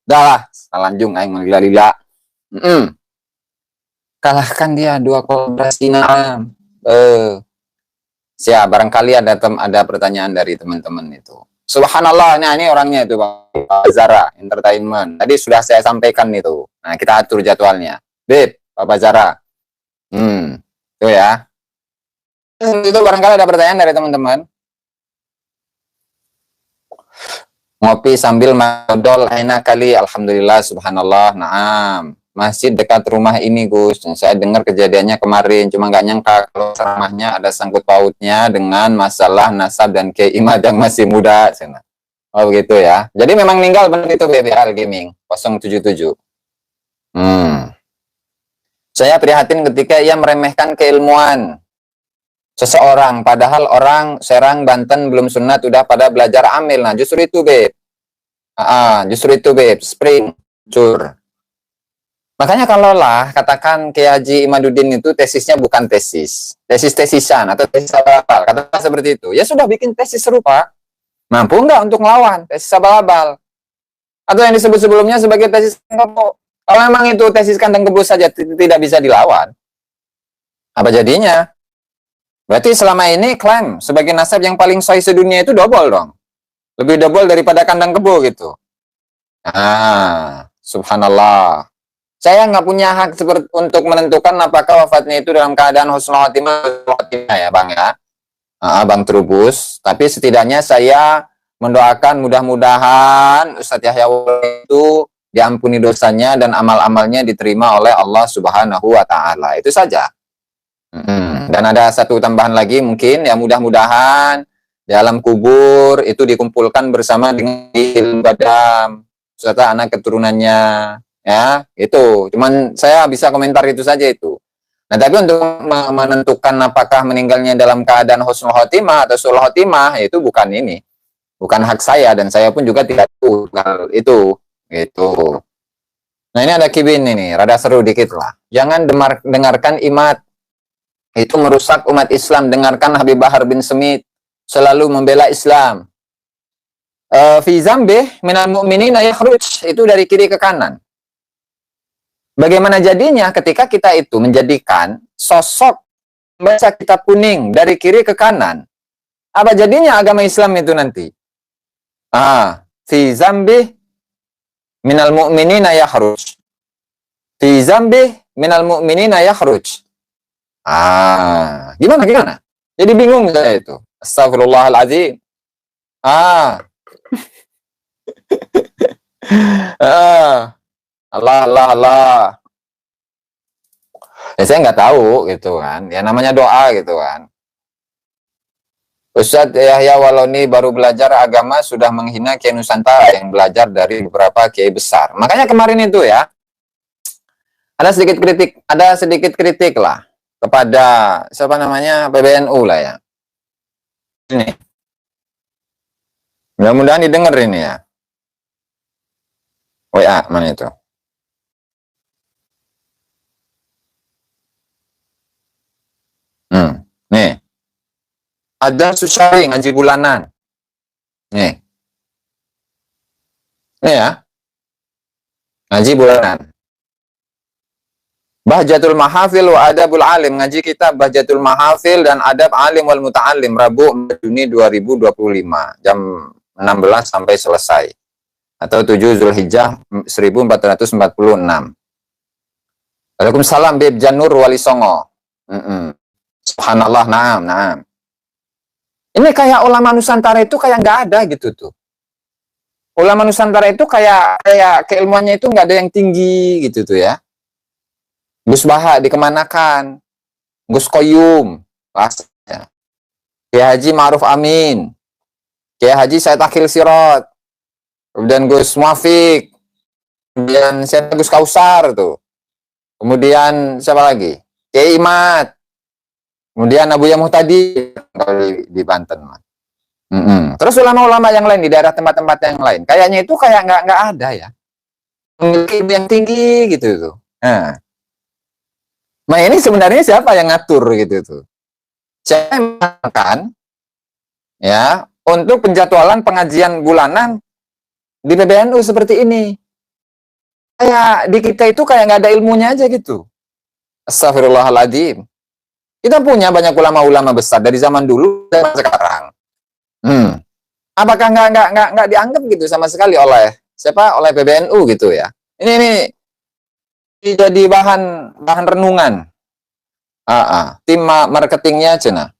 Speaker 5: Udah lah, salanjung aing menggila-gila. Kalahkan dia 2 kolaborasi enam. Siap, barangkali ada pertanyaan dari teman-teman itu. Subhanallah, nah ini orangnya itu Pak Zara Entertainment. Tadi sudah saya sampaikan itu. Nah, kita atur jadwalnya. Beb, Pak Zara. Itu ya. Itu barangkali ada pertanyaan dari teman-teman. Ngopi sambil modal enak kali. Alhamdulillah, subhanallah. Naam. Masjid dekat rumah ini, Gus. Saya dengar kejadiannya kemarin. Cuma nggak nyangka kalau rumahnya ada sangkut pautnya dengan masalah nasab dan Kiai Madang masih muda. Oh begitu ya. Jadi memang meninggal benar itu BBL Gaming 077. Saya prihatin ketika ia meremehkan keilmuan seseorang, padahal orang Serang, Banten belum sunat udah pada belajar amil. Nah justru itu Beb, Justru itu Beb, spring, cur. Makanya kalaulah katakan Kiai Haji Imaduddin itu tesisnya bukan tesis-tesisan atau tesis abal-abal, katakan seperti itu. Ya sudah bikin tesis serupa. Mampu nggak untuk melawan tesis abal-abal? Atau yang disebut sebelumnya sebagai tesis kandang kebo. Kalau memang itu tesis kandang kebo saja tidak bisa dilawan, apa jadinya? Berarti selama ini klaim sebagai nasab yang paling sahih sedunia itu double dong. Lebih double daripada kandang kebo gitu. Subhanallah. Saya nggak punya hak untuk menentukan apakah wafatnya itu dalam keadaan husnul khotimah ya Bang ya. Bang Trubus. Tapi setidaknya saya mendoakan mudah-mudahan Ustadz Yahya itu diampuni dosanya dan amal-amalnya diterima oleh Allah Subhanahu wa Ta'ala. Itu saja. Dan ada satu tambahan lagi mungkin ya, mudah-mudahan di alam kubur itu dikumpulkan bersama dengan Badam serta anak keturunannya ya, itu. Cuman saya bisa komentar itu saja itu. Nah, tapi untuk menentukan apakah meninggalnya dalam keadaan husnul khotimah atau su'ul khotimah itu bukan ini. Bukan hak saya dan saya pun juga tidak tahu hal itu gitu. Nah, ini ada Kibin ini, rada seru dikit lah. Jangan dengarkan Imat. Itu merusak umat Islam. Dengarkan Habib Bahar bin Smith selalu membela Islam. Fi zambih minal mu'minina yakhruj, itu dari kiri ke kanan. Bagaimana jadinya ketika kita itu menjadikan sosok baca kitab kuning dari kiri ke kanan? Apa jadinya agama Islam itu nanti? Fi zambih minal mu'minina yakhruj. Fi zambih minal mu'minina yakhruj. Gimana? Jadi bingung saya itu. Astagfirullahaladzim. Allah. Ya saya nggak tahu gitu kan. Ya namanya doa gitu kan. Ustadz Yahya Waloni baru belajar agama sudah menghina Kiai Nusantara yang belajar dari beberapa kiai besar. Makanya kemarin itu ya ada sedikit kritik lah kepada siapa namanya PBNU lah ya. Ini mudah-mudahan didengar ini ya. WA mana itu? Nih. Ada Susari ngaji bulanan. Nih. Nih ya. Ngaji bulanan. Bahjatul Mahafil wa Adabul Alim, ngaji kitab Bahjatul Mahafil dan Adab Alim wal Muta'alim, Rabu Juni 2025 jam 16 sampai selesai. Atau 7 Zulhijjah 1446. Waalaikumsalam Bib Janur Wali Songo. Subhanallah, naam. Ini kayak ulama Nusantara itu kayak nggak ada gitu tuh. Ulama Nusantara itu kayak keilmuannya itu nggak ada yang tinggi gitu tuh ya. Gus Baha dikemanakan, Gus Koyum, ya. Kiai Haji Ma'ruf Amin, Kiai Haji Said Akhil Sirot, kemudian Gus Muafiq, kemudian siapa Gus Kausar tuh, kemudian siapa lagi, Kiai Imat, kemudian Abu Yah Muhtadi di Banten. Terus ulama-ulama yang lain di daerah tempat-tempat yang lain, kayaknya itu kayak nggak ada ya, memiliki yang tinggi gitu tuh. Nah ini sebenarnya siapa yang ngatur gitu tuh? Siapa yang mengatakan ya untuk penjadwalan pengajian bulanan di PBNU seperti ini? Kayak di kita itu kayak nggak ada ilmunya aja gitu. Astagfirullahaladzim. Kita punya banyak ulama-ulama besar dari zaman dulu dan sekarang. Apakah nggak dianggap gitu sama sekali oleh siapa? Oleh PBNU gitu ya? Ini jadi bahan renungan. Tim marketingnya cina.